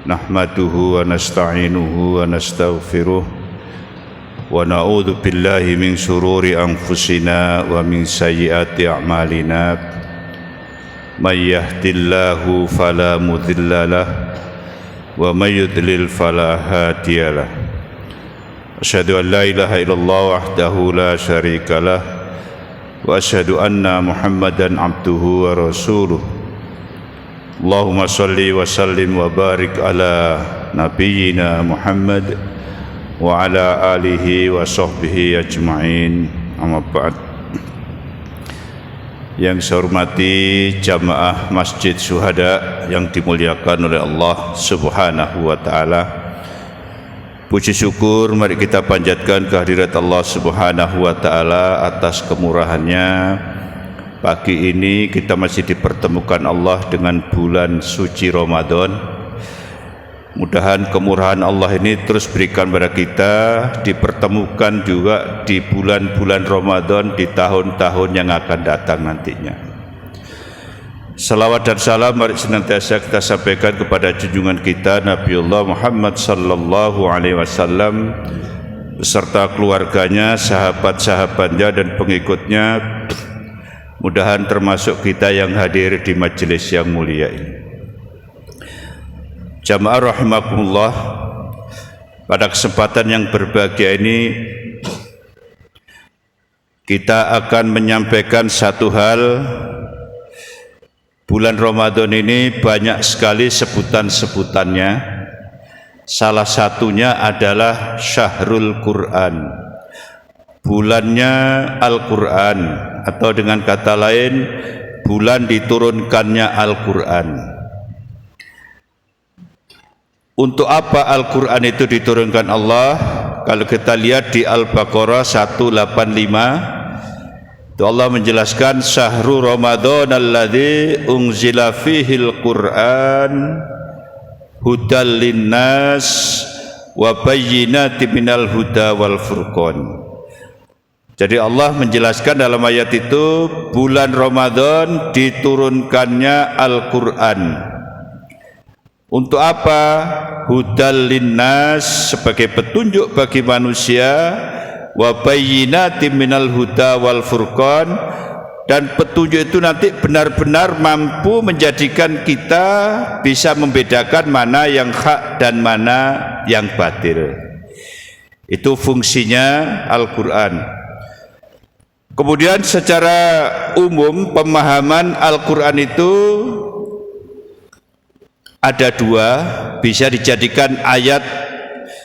Nahmaduhu wa nasta'inuhu wa nastaghfiruh wa na'udzu billahi min syururi anfusina wa min sayyiati a'malina. May yahdihillahu fala mudilla lahu wa may yudlil fala hadiya lahu. Asyhadu an la ilaha illallah wahdahu la syarika lah wa asyhadu anna Muhammadan abduhu wa rasuluh. Allahumma salli wa sallim wa barik ala nabiyyina Muhammad wa ala alihi wa sahbihi ajma'in. Amma ba'd. Yang saya hormati jamaah Masjid Syuhada yang dimuliakan oleh Allah Subhanahu wa taala. Puji syukur mari kita panjatkan kehadirat Allah Subhanahu wa taala atas kemurahannya. Pagi ini kita masih dipertemukan Allah dengan bulan suci Ramadan. Mudahan kemurahan Allah ini terus berikan kepada kita, dipertemukan juga di bulan-bulan Ramadan di tahun-tahun yang akan datang nantinya. Salawat dan salam mari senantiasa kita sampaikan kepada junjungan kita Nabiullah Muhammad sallallahu alaihi wasallam beserta keluarganya, sahabat-sahabatnya dan pengikutnya. Mudahan termasuk kita yang hadir di majelis yang mulia ini. Jamaah rahimakumullah, pada kesempatan yang berbahagia ini kita akan menyampaikan satu hal. Bulan Ramadan ini banyak sekali sebutan-sebutannya. Salah satunya adalah Syahrul Quran, bulannya Al-Quran, atau dengan kata lain bulan diturunkannya Al-Quran. Untuk apa Al-Quran itu diturunkan Allah? Kalau kita lihat di Al-Baqarah 185, itu Allah menjelaskan Syahrul Ramadan alladzi unzila fihil Quran hudal linnas wa bayyinatin minal huda wal furqan. Jadi Allah menjelaskan dalam ayat itu bulan Ramadan diturunkannya Al-Quran. Untuk apa? Hudal linnas, sebagai petunjuk bagi manusia, wa bayyinatin minal huda wal furqan, dan petunjuk itu nanti benar-benar mampu menjadikan kita bisa membedakan mana yang hak dan mana yang batil. Itu fungsinya Al-Quran. Kemudian secara umum pemahaman Al-Quran itu ada dua, bisa dijadikan ayat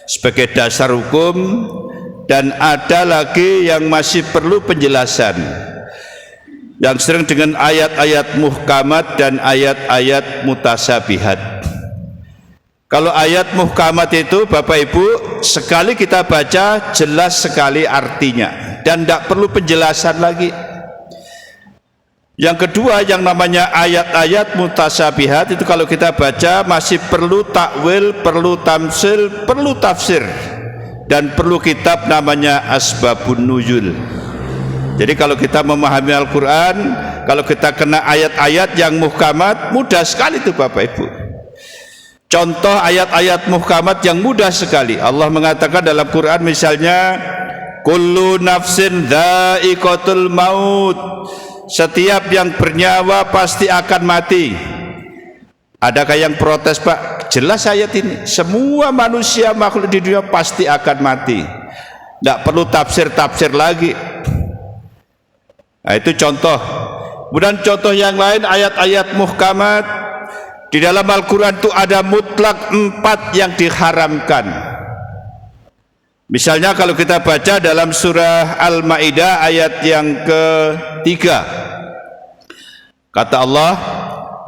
sebagai dasar hukum dan ada lagi yang masih perlu penjelasan, yang sering dengan ayat-ayat muhkamat dan ayat-ayat mutasabihat. Kalau ayat muhkamat itu Bapak Ibu sekali kita baca jelas sekali artinya dan tidak perlu penjelasan lagi. Yang kedua yang namanya ayat-ayat mutasabihat itu kalau kita baca masih perlu takwil, perlu tamsil, perlu tafsir, dan perlu kitab namanya asbabun nuzul. Jadi kalau kita memahami Al-Quran, kalau kita kena ayat-ayat yang muhkamat, mudah sekali itu Bapak Ibu. Contoh ayat-ayat muhkamat yang mudah sekali. Allah mengatakan dalam Quran misalnya, kullu nafsin dha'iqatul maut, setiap yang bernyawa pasti akan mati. Adakah yang protes Pak? Jelas ayat ini, semua manusia makhluk di dunia pasti akan mati, tidak perlu tafsir-tafsir lagi. Nah, itu contoh. Kemudian contoh yang lain ayat-ayat muhkamat. Di dalam Al-Quran itu ada mutlak 4 yang diharamkan. Misalnya kalau kita baca dalam surah Al-Ma'idah ayat yang ke-3, kata Allah,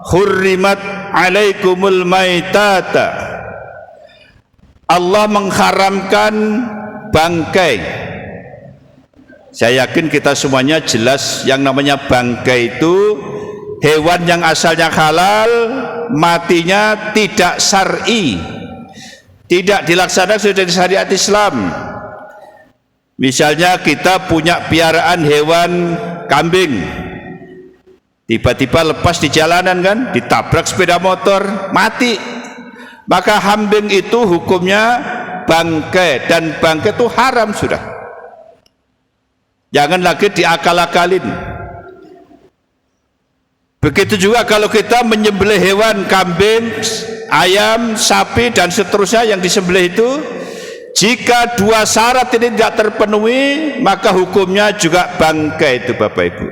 hurrimat alaikumul maitata, Allah mengharamkan bangkai. Saya yakin kita semuanya jelas yang namanya bangkai itu hewan yang asalnya halal, matinya tidak syar'i, tidak dilaksanakan sesuai dengan syariat Islam. Misalnya kita punya piaraan hewan kambing, tiba-tiba lepas di jalanan kan, ditabrak sepeda motor, mati. Maka kambing itu hukumnya bangkai, dan bangkai itu haram sudah. Jangan lagi diakal-akalin. Begitu juga kalau kita menyembelih hewan, kambing, ayam, sapi dan seterusnya yang disembelih itu, jika dua syarat ini tidak terpenuhi, maka hukumnya juga bangkai itu Bapak Ibu.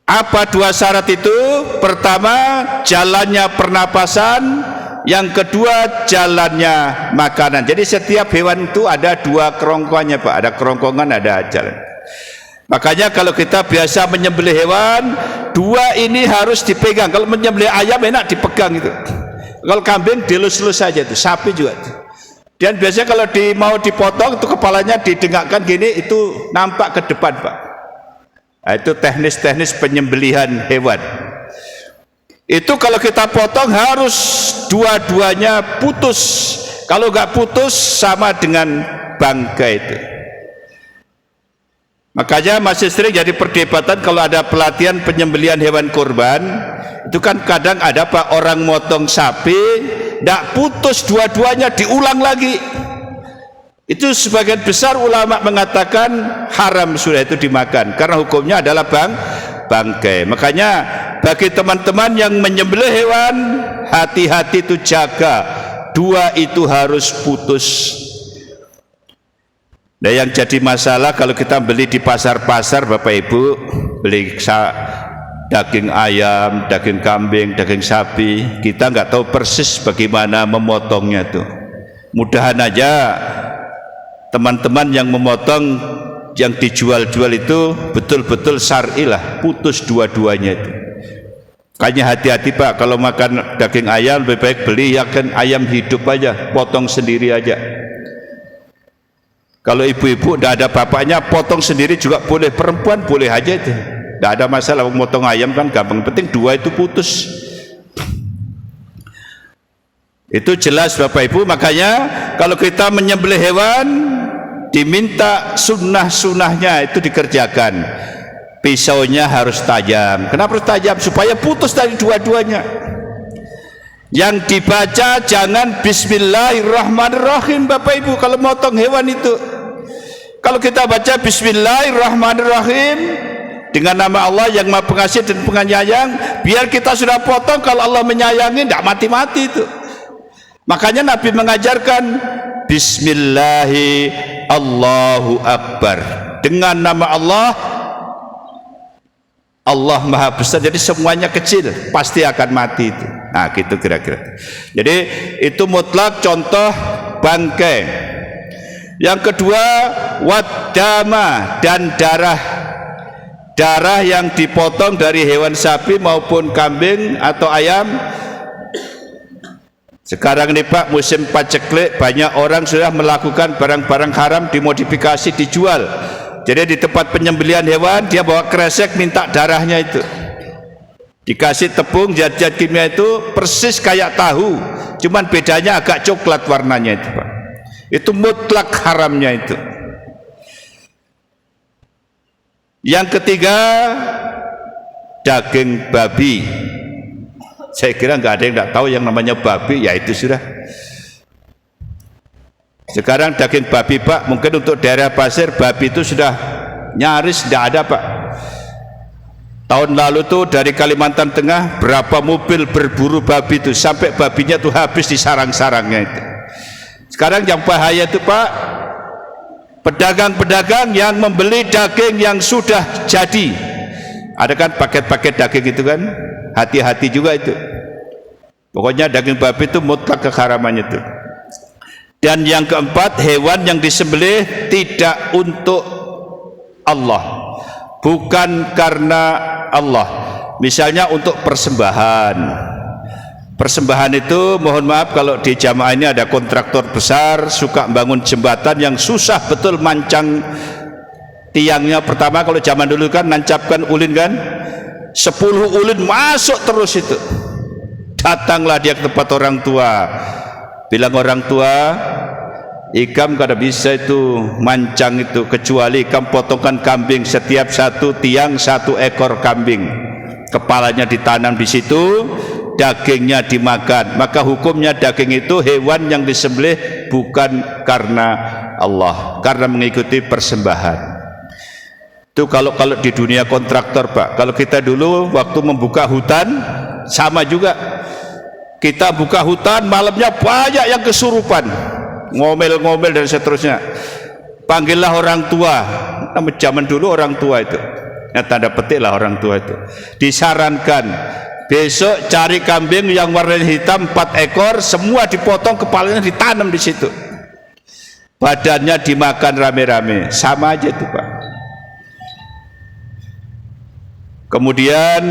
Apa dua syarat itu? Pertama, jalannya pernapasan, yang kedua jalannya makanan. Jadi setiap hewan itu ada dua kerongkongannya Pak, ada kerongkongan, ada jalan. Makanya kalau kita biasa menyembelih hewan, dua ini harus dipegang. Kalau menyembelih ayam enak dipegang itu. Kalau kambing dilus-lus saja itu, sapi juga itu. Dan biasanya kalau mau dipotong itu kepalanya didengakkan gini, itu nampak ke depan Pak. Nah, itu teknis-teknis penyembelihan hewan. Itu kalau kita potong harus dua-duanya putus. Kalau nggak putus sama dengan bangkai itu. Makanya masih sering jadi perdebatan kalau ada pelatihan penyembelihan hewan kurban, itu kan kadang ada Pak, orang motong sapi tidak putus dua-duanya, diulang lagi. Itu sebagian besar ulama mengatakan haram sudah itu dimakan, karena hukumnya adalah bangkai. Makanya bagi teman-teman yang menyembelih hewan, hati-hati itu jaga, dua itu harus putus. Nah, yang jadi masalah kalau kita beli di pasar-pasar Bapak Ibu, beli daging ayam, daging kambing, daging sapi, kita nggak tahu persis bagaimana memotongnya tuh. Mudahan aja teman-teman yang memotong, yang dijual-jual itu betul-betul syar'i lah, putus dua-duanya itu. Kayaknya hati-hati Pak, kalau makan daging ayam lebih baik beli ayam hidup aja, potong sendiri aja. Kalau ibu-ibu tidak ada bapaknya, potong sendiri juga boleh, perempuan boleh aja itu, tidak ada masalah. Memotong ayam kan gampang, penting dua itu putus. Itu jelas Bapak Ibu. Makanya kalau kita menyembelih hewan, diminta sunnah-sunnahnya itu dikerjakan. Pisaunya harus tajam. Kenapa harus tajam? Supaya putus dari dua-duanya. Yang dibaca jangan Bismillahirrahmanirrahim Bapak Ibu kalau motong hewan itu. Kalau kita baca Bismillahirrahmanirrahim dengan nama Allah yang Maha Pengasih dan Penyayang, biar kita sudah potong, kalau Allah menyayangi tidak mati-mati itu. Makanya Nabi mengajarkan Bismillahi Allahu Akbar, dengan nama Allah, Allah Maha Besar, jadi semuanya kecil pasti akan mati itu. Nah gitu kira-kira. Jadi itu mutlak contoh bangkai. Yang kedua, waddama, dan darah yang dipotong dari hewan sapi maupun kambing atau ayam. Sekarang ini Pak, musim paceklik, banyak orang sudah melakukan barang-barang haram dimodifikasi dijual. Jadi di tempat penyembelihan hewan dia bawa kresek minta darahnya itu, dikasih tepung zat-zat kimia itu persis kayak tahu, cuman bedanya agak coklat warnanya itu Pak. Itu mutlak haramnya itu. Yang ketiga, daging babi. Saya kira nggak ada yang nggak tahu yang namanya babi, ya itu sudah. Sekarang daging babi Pak, mungkin untuk daerah pasir babi itu sudah nyaris tidak ada Pak. Tahun lalu tuh dari Kalimantan Tengah berapa mobil berburu babi itu, sampai babinya tuh habis di sarang-sarangnya itu. Sekarang yang bahaya itu Pak, pedagang-pedagang yang membeli daging yang sudah jadi. Ada kan paket-paket daging itu kan, hati-hati juga itu. Pokoknya daging babi itu mutlak keharamannya itu. Dan yang keempat, hewan yang disembelih tidak untuk Allah, bukan karena Allah. Misalnya untuk persembahan. Persembahan itu mohon maaf kalau di jamaah ini ada kontraktor besar suka bangun jembatan yang susah betul mancang tiangnya. Pertama kalau zaman dulu kan nancapkan ulin kan, 10 ulin masuk terus itu. Datanglah dia ke tempat orang tua, bilang orang tua, ikam kada bisa itu mancang itu, kecuali ikam potongkan kambing, setiap satu tiang 1 ekor kambing, kepalanya ditanam di situ, dagingnya dimakan, maka hukumnya daging itu hewan yang disembelih bukan karena Allah, karena mengikuti persembahan. Itu kalau di dunia kontraktor, Pak. Kalau kita dulu waktu membuka hutan sama juga, kita buka hutan malamnya banyak yang kesurupan, ngomel-ngomel dan seterusnya. Panggillah orang tua. Zaman dulu orang tua itu, tanda petik lah orang tua itu, disarankan besok cari kambing yang warnanya hitam 4 ekor, semua dipotong, kepalanya ditanam di situ, badannya dimakan rame-rame. Sama aja itu, Pak. Kemudian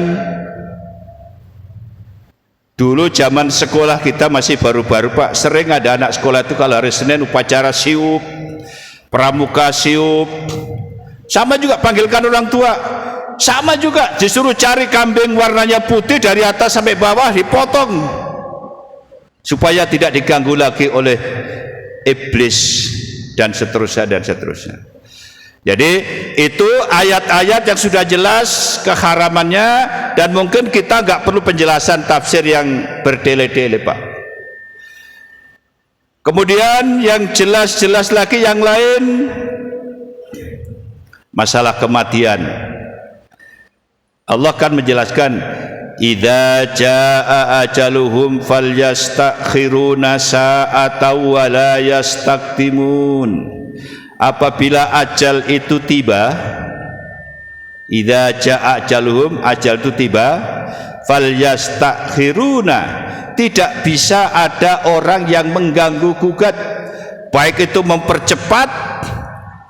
dulu zaman sekolah kita masih baru-baru, Pak, sering ada anak sekolah itu kalau hari Senin upacara siup, pramuka siup, sama juga panggilkan orang tua, sama juga disuruh cari kambing warnanya putih dari atas sampai bawah, dipotong supaya tidak diganggu lagi oleh iblis dan seterusnya dan seterusnya. Jadi itu ayat-ayat yang sudah jelas keharamannya, dan mungkin kita nggak perlu penjelasan tafsir yang bertele-tele, Pak. Kemudian yang jelas-jelas lagi yang lain, masalah kematian. Allah kan menjelaskan, idza jaa ajaluhum falyastakhiruna sa'atan wa la yastaqdimun. Apabila ajal itu tiba, idza jaa ajaluhum, ajal itu tiba, falyastakhiruna, tidak bisa ada orang yang mengganggu gugat, baik itu mempercepat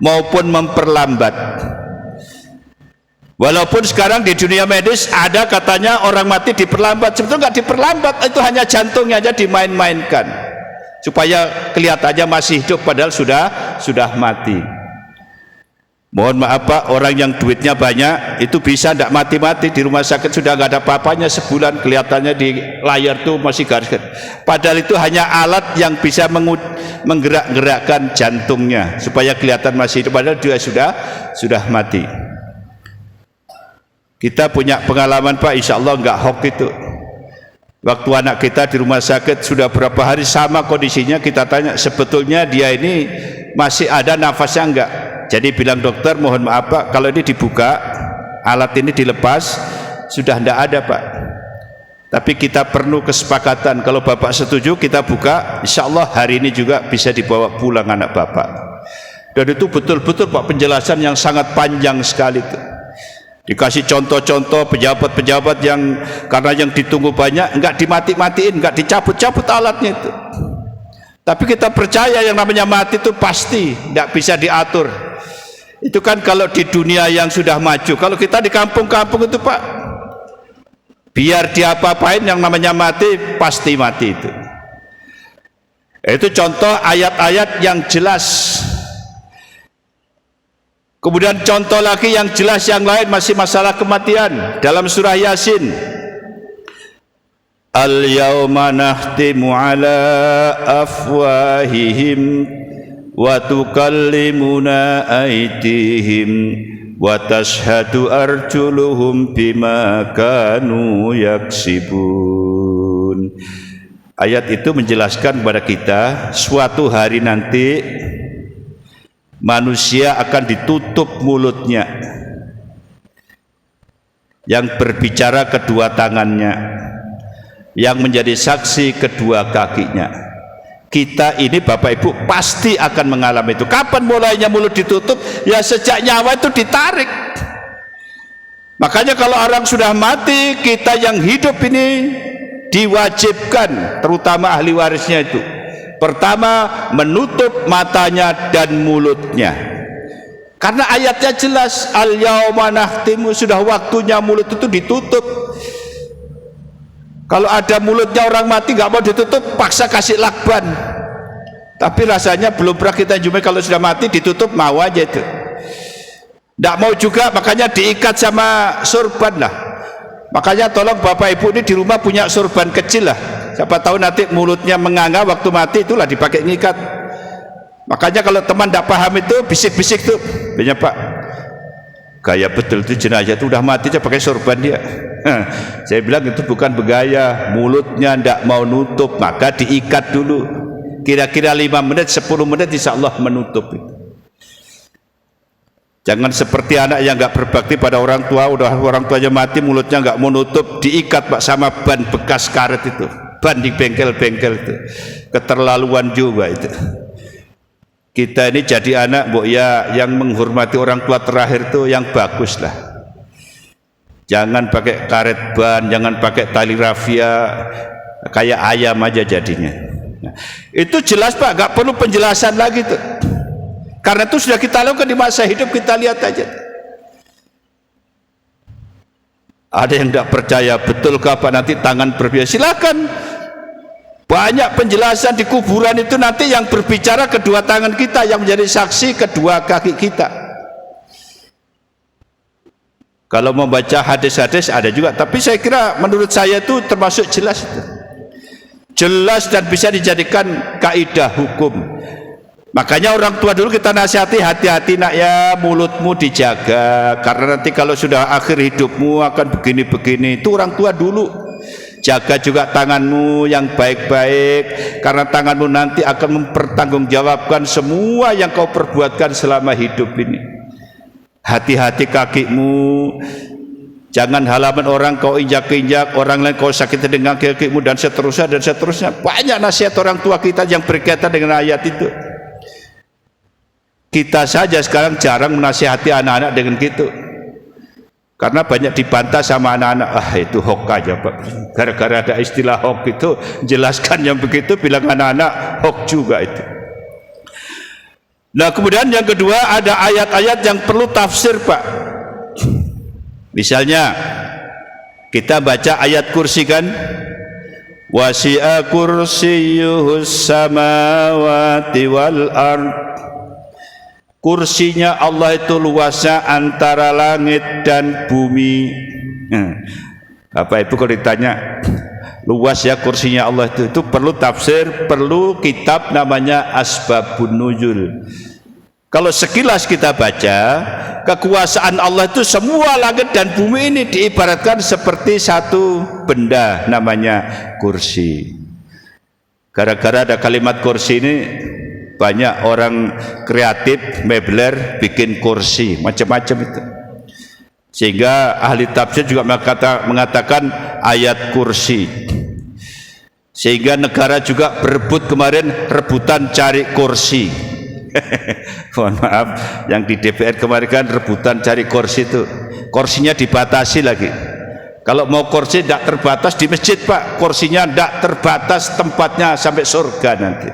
maupun memperlambat. Walaupun sekarang di dunia medis ada katanya orang mati diperlambat, sebetulnya nggak diperlambat, itu hanya jantungnya aja dimain-mainkan supaya kelihatannya masih hidup padahal sudah mati. Mohon maaf, Pak, orang yang duitnya banyak itu bisa tidak mati-mati, di rumah sakit sudah nggak ada apa-apanya, sebulan kelihatannya di layar tuh masih garis, padahal itu hanya alat yang bisa menggerak-gerakkan jantungnya supaya kelihatan masih hidup, padahal dia sudah mati. Kita punya pengalaman, Pak, insya Allah nggak hoax itu. Waktu anak kita di rumah sakit sudah berapa hari sama kondisinya, kita tanya sebetulnya dia ini masih ada nafasnya enggak. Jadi bilang dokter, mohon maaf, Pak, kalau ini dibuka, alat ini dilepas, sudah enggak ada, Pak. Tapi kita perlu kesepakatan, kalau Bapak setuju kita buka, insya Allah hari ini juga bisa dibawa pulang anak Bapak. Dan itu betul-betul, Pak, penjelasan yang sangat panjang sekali itu. Dikasih contoh-contoh pejabat-pejabat yang karena yang ditunggu banyak, enggak dimati-matiin, enggak dicabut-cabut alatnya itu. Tapi kita percaya yang namanya mati itu pasti, enggak bisa diatur. Itu kan kalau di dunia yang sudah maju. Kalau kita di kampung-kampung itu, Pak, biar diapa-apain yang namanya mati pasti mati itu. Itu contoh ayat-ayat yang jelas. Kemudian contoh lagi yang jelas yang lain masih masalah kematian dalam surah Yasin. Al-yawma nahtimu ala afwahihim wa tukallimuna aydihim wa tashhadu arjuluhum bima kanu yaksibun. Ayat itu menjelaskan kepada kita suatu hari nanti manusia akan ditutup mulutnya, yang berbicara kedua tangannya, yang menjadi saksi kedua kakinya. Kita ini Bapak Ibu pasti akan mengalami itu. Kapan mulainya mulut ditutup? Ya sejak nyawa itu ditarik. Makanya kalau orang sudah mati, kita yang hidup ini diwajibkan, terutama ahli warisnya itu, pertama menutup matanya dan mulutnya, karena ayatnya jelas, al-yauma nahtimu, sudah waktunya mulut itu ditutup. Kalau ada mulutnya orang mati nggak mau ditutup, paksa kasih lakban, tapi rasanya belum pernah kita jumpai kalau sudah mati ditutup, mau aja itu, nggak mau juga, makanya diikat sama sorban lah. Makanya tolong Bapak Ibu ini di rumah punya sorban kecil lah, siapa tahu nanti mulutnya menganga waktu mati, itulah dipakai ngikat. Makanya kalau teman tidak paham itu bisik-bisik tuh, banyak Pak, gaya betul itu jenazah itu udah mati aja pakai sorban dia. Saya bilang itu bukan bergaya, mulutnya tidak mau nutup, maka diikat dulu. Kira-kira 5 menit, 10 menit insya Allah menutup itu. Jangan seperti anak yang nggak berbakti pada orang tua, udah orang tuanya mati, mulutnya nggak mau nutup, diikat Pak sama ban bekas karet itu, ban di bengkel-bengkel itu. Keterlaluan juga itu. Kita ini jadi anak, Bu, ya yang menghormati orang tua terakhir itu yang bagus lah. Jangan pakai karet ban, jangan pakai tali rafia, kayak ayam aja jadinya. Nah, itu jelas Pak, nggak perlu penjelasan lagi tuh. Karena itu sudah kita lakukan di masa hidup, kita lihat aja. Ada yang tidak percaya, betulkah Pak nanti tangan berbicara? Silakan. Banyak penjelasan di kuburan itu nanti yang berbicara kedua tangan kita, yang menjadi saksi kedua kaki kita. Kalau membaca hadis-hadis ada juga, tapi saya kira menurut saya itu termasuk jelas itu. Jelas dan bisa dijadikan kaidah hukum. Makanya orang tua dulu kita nasihati, hati-hati nak ya, mulutmu dijaga, karena nanti kalau sudah akhir hidupmu akan begini-begini. Itu orang tua dulu. Jaga juga tanganmu yang baik-baik, karena tanganmu nanti akan mempertanggungjawabkan semua yang kau perbuatkan selama hidup ini. Hati-hati kakimu, jangan halaman orang kau injak-injak, orang lain kau sakiti dengan kakimu, dan seterusnya dan seterusnya. Banyak nasihat orang tua kita yang berkaitan dengan ayat itu. Kita saja sekarang jarang menasihati anak-anak dengan gitu, karena banyak dibantah sama anak-anak. Itu hoax aja Pak, gara-gara ada istilah hoax itu, jelaskan yang begitu, bilang anak-anak hoax juga itu. Nah kemudian yang kedua, ada ayat-ayat yang perlu tafsir Pak. Misalnya kita baca ayat kursi kan, wasi'a kursiyyuhus samawati wal ard. Kursinya Allah itu luasnya antara langit dan bumi. Bapak Ibu kalau ditanya luas ya kursinya Allah itu perlu tafsir, perlu kitab namanya Asbabun Nuzul. Kalau sekilas kita baca, kekuasaan Allah itu semua langit dan bumi ini diibaratkan seperti satu benda namanya kursi. Gara-gara ada kalimat kursi ini, banyak orang kreatif, mebler, bikin kursi macam-macam itu, sehingga ahli tafsir juga mengatakan ayat kursi. Sehingga negara juga berebut kemarin, rebutan cari kursi. Mohon maaf, yang di DPR kemarin kan rebutan cari kursi itu, kursinya dibatasi lagi. Kalau mau kursi tidak terbatas di masjid Pak, kursinya tidak terbatas tempatnya sampai surga nanti.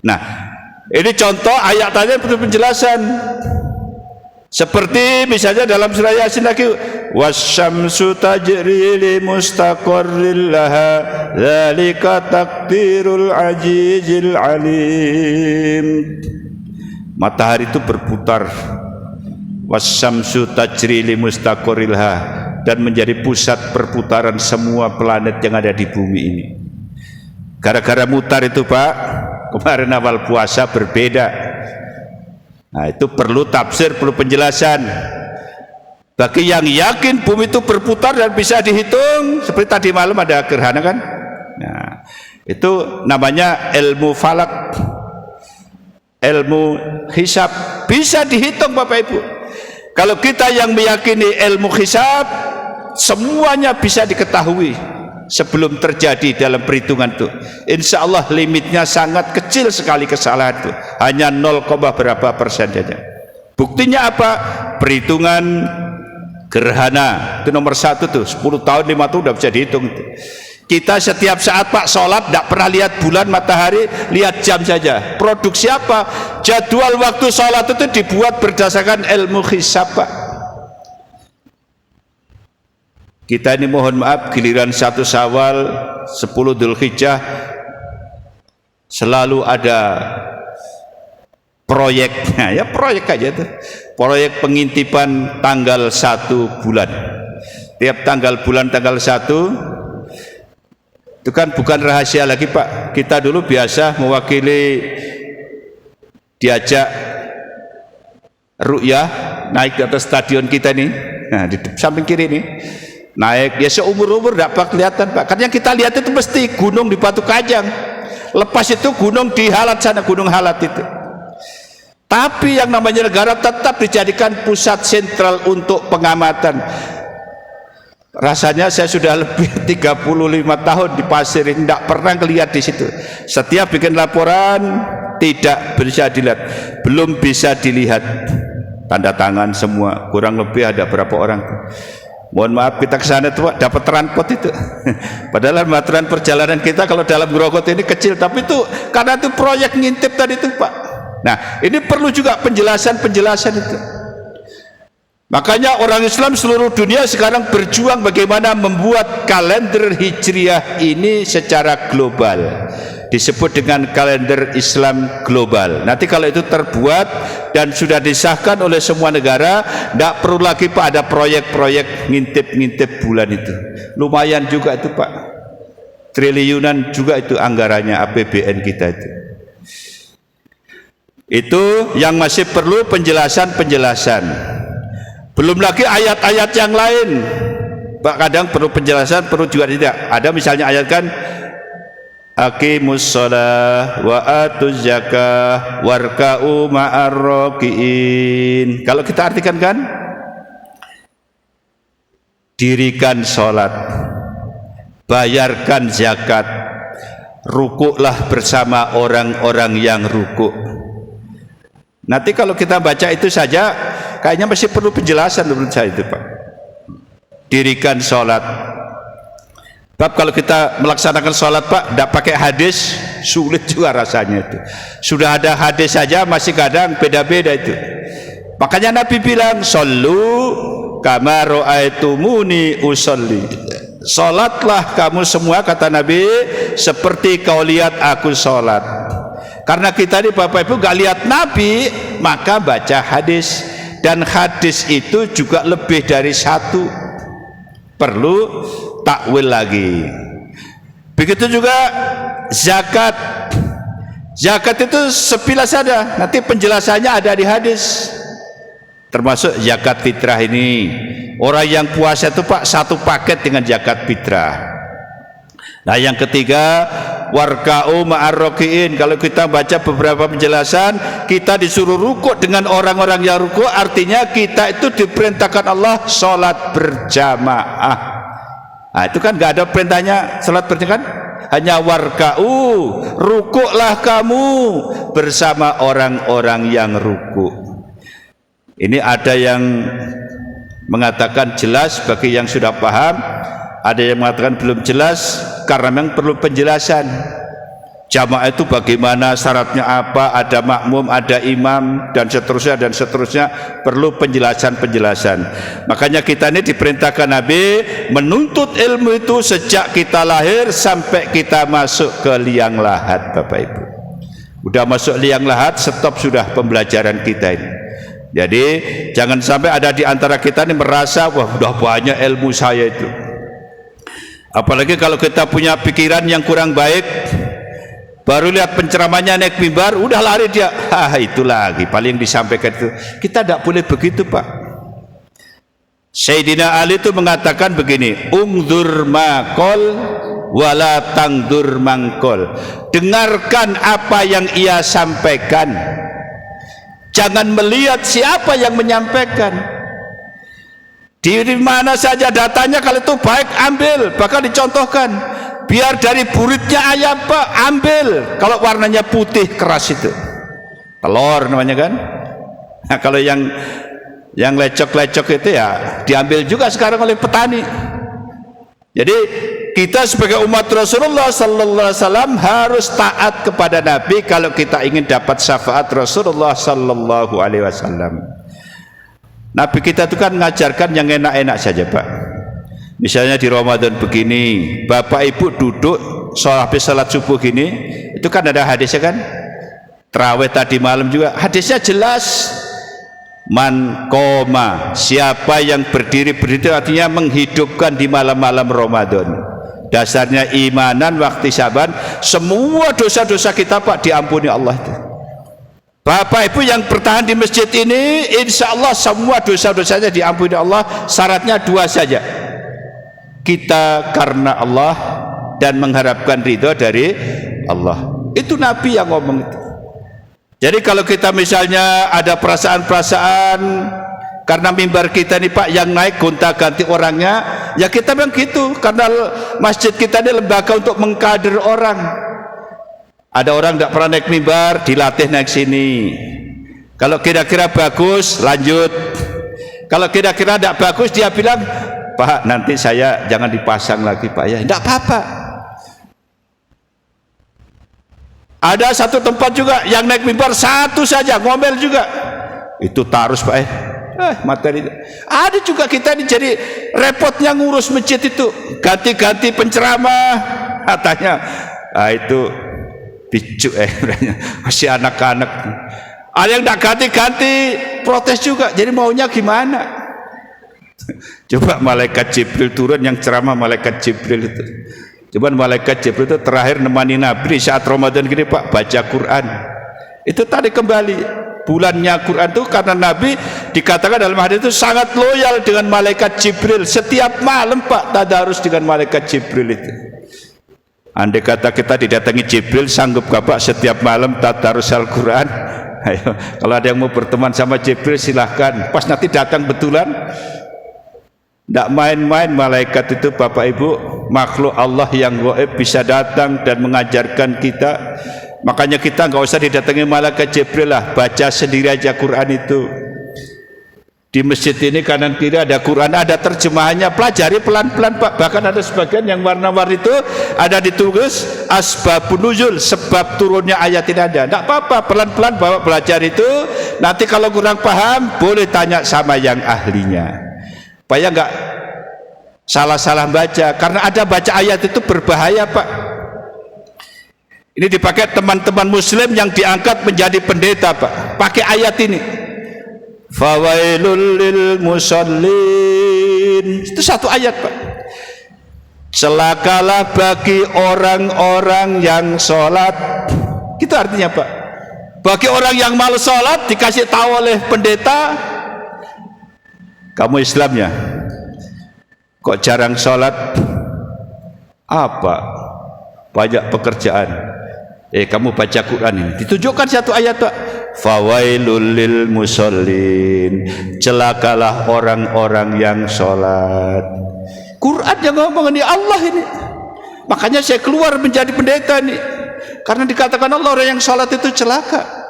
Nah, ini contoh ayat-ayat perlu penjelasan. Seperti misalnya dalam surah Yasin lagi, wasyamsu tajri li mustaqarril laha dzalika taqdirul azizil alim. Matahari itu berputar, wasyamsu tajri li mustaqarril laha, dan menjadi pusat perputaran semua planet yang ada di bumi ini. Gara-gara mutar itu Pak, kemarin awal puasa berbeda. Nah itu perlu tafsir, perlu penjelasan. Bagi yang yakin bumi itu berputar dan bisa dihitung, seperti tadi malam ada gerhana kan. Nah itu namanya ilmu falak, ilmu hisab, bisa dihitung Bapak Ibu. Kalau kita yang meyakini ilmu hisab, semuanya bisa diketahui sebelum terjadi dalam perhitungan itu. Insya Allah limitnya sangat kecil sekali kesalahan itu, hanya 0, berapa persen saja. Buktinya apa? Perhitungan gerhana itu nomor 1 tuh, 10 tahun 5 tahun udah bisa dihitung itu. Kita setiap saat Pak sholat tidak pernah lihat bulan matahari, lihat jam saja. Produksi apa? Jadwal waktu sholat itu dibuat berdasarkan ilmu hisab Pak. Kita ini mohon maaf, giliran 1 Syawal, 10 Dzulhijjah selalu ada proyeknya, ya proyek aja tuh, proyek pengintipan tanggal 1 bulan. Tiap tanggal bulan tanggal 1 itu kan bukan rahasia lagi Pak. Kita dulu biasa mewakili diajak ru'yah naik ke atas stadion kita nih, nah di samping kiri nih. naik ya seumur-umur tidak bakal kelihatan Pak. Karena yang kita lihat itu mesti gunung di Batu Kajang, lepas itu gunung di Halat sana, gunung Halat itu. Tapi yang namanya negara tetap dijadikan pusat sentral untuk pengamatan. Rasanya saya sudah lebih 35 tahun di pasir ini tidak pernah lihat di situ. Setiap bikin laporan tidak bisa dilihat, belum bisa dilihat. Tanda tangan semua, kurang lebih ada berapa orang. Mohon maaf kita ke sana tuh Pak, dapat transport itu. Padahal maturan perjalanan kita kalau dalam Grogol ini kecil, tapi itu karena itu proyek ngintip tadi itu Pak. Nah, ini perlu juga penjelasan-penjelasan itu. Makanya orang Islam seluruh dunia sekarang berjuang bagaimana membuat kalender Hijriah ini secara global. Disebut dengan kalender Islam global. Nanti kalau itu terbuat dan sudah disahkan oleh semua negara, tidak perlu lagi Pak ada proyek-proyek ngintip-ngintip bulan itu. Lumayan juga itu Pak. Triliunan juga itu anggarannya APBN kita itu. Itu yang masih perlu penjelasan-penjelasan. Belum lagi ayat-ayat yang lain Pak, kadang perlu penjelasan, perlu juga tidak. Ada misalnya ayat kan aqimus shalah wa atuz zakah warka'u ma'ar rakiin. Kalau kita artikan kan dirikan sholat, bayarkan zakat, rukuklah bersama orang-orang yang rukuk. Nanti kalau kita baca itu saja kayaknya masih perlu penjelasan menurut saya itu Pak. Dirikan sholat. Bab kalau kita melaksanakan sholat Pak tidak pakai hadis sulit juga rasanya itu. Sudah ada hadis saja masih kadang beda-beda itu. Makanya Nabi bilang shollu kama ra'aitumuni usolli. Sholatlah kamu semua kata Nabi seperti kau lihat aku sholat. Karena kita ini Bapak Ibu gak lihat Nabi, maka baca hadis, dan hadis itu juga lebih dari satu, perlu takwil lagi. Begitu juga zakat. Zakat itu sepilas saja, nanti penjelasannya ada di hadis. Termasuk zakat fitrah ini. Orang yang puasa itu Pak satu paket dengan zakat fitrah. Nah yang ketiga warka'u ma'ar rakiin. Kalau kita baca beberapa penjelasan, kita disuruh rukuk dengan orang-orang yang rukuk, artinya kita itu diperintahkan Allah sholat berjamaah. Nah itu kan gak ada perintahnya sholat berjamaah kan? Hanya warka'u, rukuklah kamu bersama orang-orang yang rukuk. Ini ada yang mengatakan jelas bagi yang sudah paham, ada yang mengatakan belum jelas karena memang perlu penjelasan. Jamaah itu bagaimana, syaratnya apa, ada makmum, ada imam, dan seterusnya perlu penjelasan-penjelasan. Makanya kita ini diperintahkan Nabi menuntut ilmu itu sejak kita lahir sampai kita masuk ke liang lahat Bapak Ibu. Udah masuk liang lahat, stop sudah pembelajaran kita ini. Jadi jangan sampai ada di antara kita ini merasa wah udah banyak ilmu saya itu. Apalagi kalau kita punya pikiran yang kurang baik, baru lihat penceramahnya naik mimbar, udah lari dia. Itu lagi paling disampaikan itu. Kita tidak boleh begitu Pak. Sayyidina Ali itu mengatakan begini, ungdur maqol wala tangdur mangkol. Dengarkan apa yang ia sampaikan, jangan melihat siapa yang menyampaikan. Di mana saja datanya, kalau itu baik ambil, bahkan dicontohkan. Biar dari buritnya ayam Pak, ambil. Kalau warnanya putih keras itu telur namanya kan. Nah, kalau yang lecok-lecok itu ya diambil juga sekarang oleh petani. Jadi kita sebagai umat Rasulullah sallallahu alaihi wasallam harus taat kepada Nabi kalau kita ingin dapat syafaat Rasulullah sallallahu alaihi wasallam. Nabi kita itu kan mengajarkan yang enak-enak saja Pak. Misalnya di Ramadan begini, Bapak Ibu duduk habis salat subuh gini, itu kan ada hadisnya kan. Tarawih tadi malam juga hadisnya jelas. Man koma, siapa yang berdiri artinya menghidupkan di malam-malam Ramadan. Dasarnya imanan waktu saban, semua dosa-dosa kita Pak diampuni Allah itu. Bapak Ibu yang bertahan di masjid ini, insya Allah semua dosa-dosanya diampuni Allah. Syaratnya dua saja. kita karena Allah dan mengharapkan ridho dari Allah. Itu Nabi yang ngomong itu. Jadi kalau kita misalnya ada perasaan-perasaan karena mimbar kita nih Pak yang naik gonta-ganti orangnya, ya kita bilang gitu, karena masjid kita ini lembaga untuk mengkader orang. Ada orang tidak pernah naik mimbar, dilatih naik sini. Kalau kira-kira bagus, lanjut. Kalau kira-kira tidak bagus, dia bilang, Pak nanti saya jangan dipasang lagi Pak ya. Tidak apa-apa. Ada satu tempat juga yang naik mimbar satu saja, ngomel juga. Itu tarus Pak materi. Ada juga kita ini jadi repotnya ngurus masjid itu, ganti-ganti penceramah katanya. Itu bicu masih anak-anak. Ada yang tidak ganti-ganti, protes juga. Jadi maunya gimana? Coba malaikat Jibril turun, yang ceramah malaikat Jibril itu. Cuman malaikat Jibril itu terakhir nemani Nabi saat Ramadan gini Pak, baca Quran. Itu tadi kembali bulannya Quran itu karena Nabi dikatakan dalam hadis itu sangat loyal dengan malaikat Jibril. Setiap malam Pak tadarus dengan malaikat Jibril itu. Andai kata kita didatangi Jibril, sanggup gak Pak setiap malam tadarus Al-Quran? Ayo, kalau ada yang mau berteman sama Jibril silahkan. Pas nanti datang betulan, tidak main-main malaikat itu Bapak Ibu, makhluk Allah yang gaib bisa datang dan mengajarkan kita. Makanya kita nggak usah didatangi malaikat Jibril lah, baca sendiri aja Quran itu. Di masjid ini kanan kiri ada Quran, ada terjemahannya, pelajari pelan-pelan Pak. Bahkan ada sebagian yang warna-warni itu ada ditulis asbabun nuzul, sebab turunnya ayat ini ada. Tidak apa-apa, pelan-pelan bawa belajar itu. Nanti kalau kurang paham boleh tanya sama yang ahlinya, supaya nggak salah-salah baca. Karena ada baca ayat itu berbahaya Pak. Ini dipakai teman-teman muslim yang diangkat menjadi pendeta Pak, pakai ayat ini. Fawailul lil musallin. Itu satu ayat Pak. Celakalah bagi orang-orang yang sholat. Itu artinya Pak. Bagi orang yang malas sholat, dikasih tahu oleh pendeta, kamu Islamnya kok jarang sholat? Apa? Banyak pekerjaan. Kamu baca Quran ini. Ditunjukkan satu ayat Pak. Fawailul lil musallin. Celakalah orang-orang yang sholat. Quran yang ngomong ini, Allah ini. Makanya saya keluar menjadi pendeta nih, karena dikatakan Allah orang yang sholat itu celaka.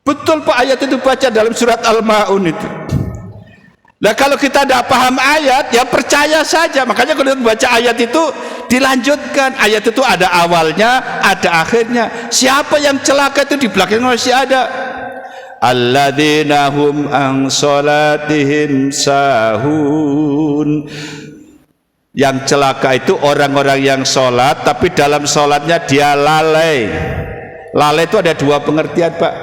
Betul Pak, ayat itu baca dalam surat Al-Ma'un itu. Nah kalau kita tidak paham ayat, ya percaya saja. Makanya kalau baca ayat itu dilanjutkan. Ayat itu ada awalnya, ada akhirnya. Siapa yang celaka itu di belakang masih ada. Alladzina hum an salatihim sahun. Yang celaka itu orang-orang yang sholat, tapi dalam sholatnya dia lalai. Lalai itu ada dua pengertian Pak.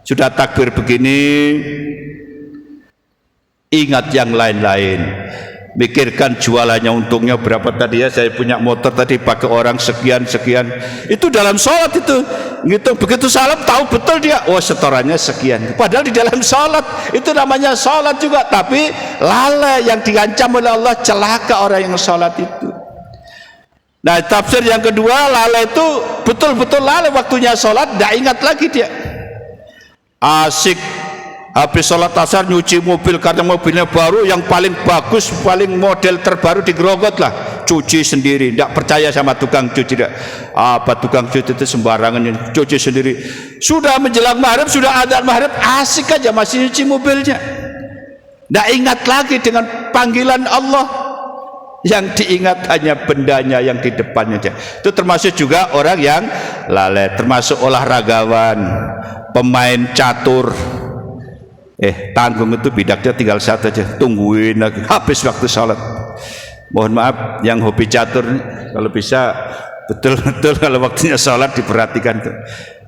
Sudah takbir begini, ingat yang lain-lain, mikirkan jualannya untungnya berapa tadi ya, saya punya motor tadi pakai orang sekian-sekian, itu dalam sholat itu ngitung, begitu salam tahu betul dia, oh setorannya sekian, padahal di dalam sholat. Itu namanya sholat juga, tapi lalai, yang diancam oleh Allah celaka orang yang sholat itu. Nah tafsir yang kedua, lalai itu betul-betul lalai waktunya sholat, tidak ingat lagi dia. Asik habis sholat asar nyuci mobil karena mobilnya baru, yang paling bagus, paling model terbaru digerogot lah, cuci sendiri, tidak percaya sama tukang cuci. Apa tukang cuci itu sembarangan, cuci sendiri. Sudah menjelang maghrib, sudah adzan maghrib, asik aja masih nyuci mobilnya, tidak ingat lagi dengan panggilan Allah. Yang diingat hanya bendanya yang di depannya aja. Itu termasuk juga orang yang lalai, termasuk olahragawan, pemain catur. Tanggung itu bidaknya tinggal satu aja, tungguin lagi habis waktu sholat. Mohon maaf yang hobi catur, kalau bisa betul-betul kalau waktunya sholat diperhatikan tuh.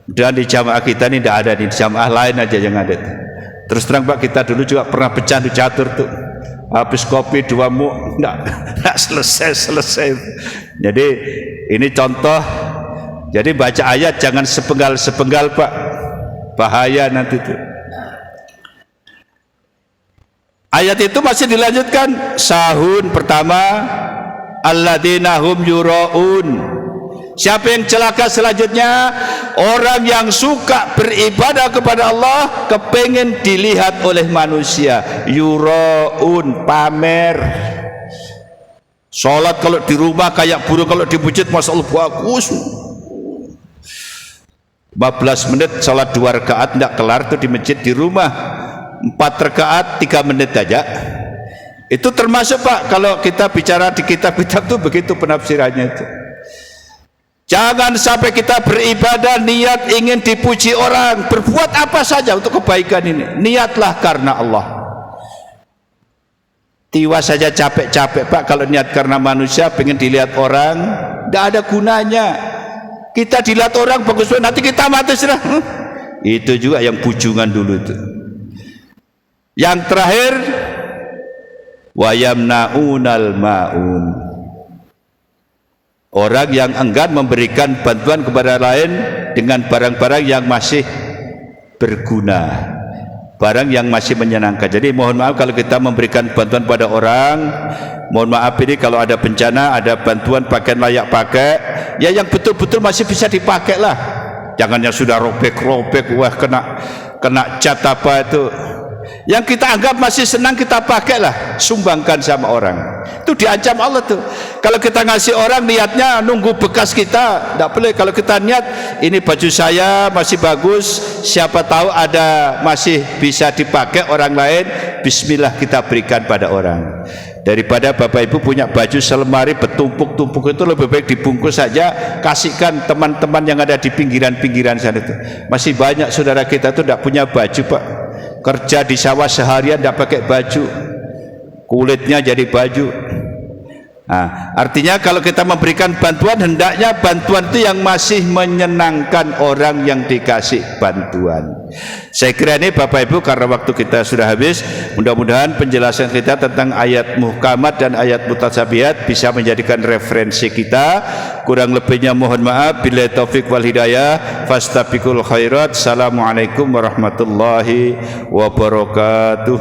Dan di jamaah kita ini tidak ada, di jamaah lain aja yang ada. Terus terang Pak, kita dulu juga pernah pecandu catur tuh, habis kopi 2 muk nggak selesai. Jadi ini contoh. Jadi baca ayat jangan sepenggal-sepenggal Pak, bahaya nanti tuh. Ayat itu masih dilanjutkan, sahun pertama, alladzina hum yuraun. Siapa yang celaka selanjutnya? Orang yang suka beribadah kepada Allah, kepengen dilihat oleh manusia. Yuraun, pamer. Sholat kalau di rumah kayak burung kalau di masjid, masya Allah bagus. 15 menit sholat 2 rakaat tidak kelar tuh di masjid. Di rumah 4 rakaat 3 menit aja. Itu termasuk Pak, kalau kita bicara di kitab-kitab tuh begitu penafsirannya itu. Jangan sampai kita beribadah niat ingin dipuji orang. Berbuat apa saja untuk kebaikan ini, niatlah karena Allah. Tiwa saja capek-capek Pak kalau niat karena manusia, pengen dilihat orang, tidak ada gunanya. Kita dilihat orang bagus, nanti kita mati sudah. Itu juga yang bujungan dulu itu. Yang terakhir, wayamnaunal maun. Orang yang enggan memberikan bantuan kepada lain dengan barang-barang yang masih berguna, barang yang masih menyenangkan. Jadi mohon maaf kalau kita memberikan bantuan pada orang, mohon maaf ini kalau ada bencana, ada bantuan pakaian layak pakai, ya yang betul-betul masih bisa dipakai lah. Jangan yang sudah robek-robek, wah kena cat apa itu. Yang kita anggap masih senang kita pakailah, sumbangkan sama orang. Itu diancam Allah tuh. Kalau kita ngasih orang niatnya nunggu bekas kita, tidak boleh. Kalau kita niat ini baju saya masih bagus, siapa tahu ada masih bisa dipakai orang lain, bismillah kita berikan pada orang. Daripada Bapak Ibu punya baju selemari bertumpuk-tumpuk, itu lebih baik dibungkus saja, kasihkan teman-teman yang ada di pinggiran-pinggiran sana itu. Masih banyak saudara kita itu tidak punya baju Pak, kerja di sawah seharian tidak pakai baju, kulitnya jadi baju. Nah, artinya kalau kita memberikan bantuan, hendaknya bantuan itu yang masih menyenangkan orang yang dikasih bantuan. Saya kira ini Bapak Ibu, karena waktu kita sudah habis, mudah-mudahan penjelasan kita tentang ayat muhkamat dan ayat mutasyabihat bisa menjadikan referensi kita. Kurang lebihnya mohon maaf. Billahi taufik wal hidayah. Fastabiqul khairat. Assalamualaikum warahmatullahi wabarakatuh.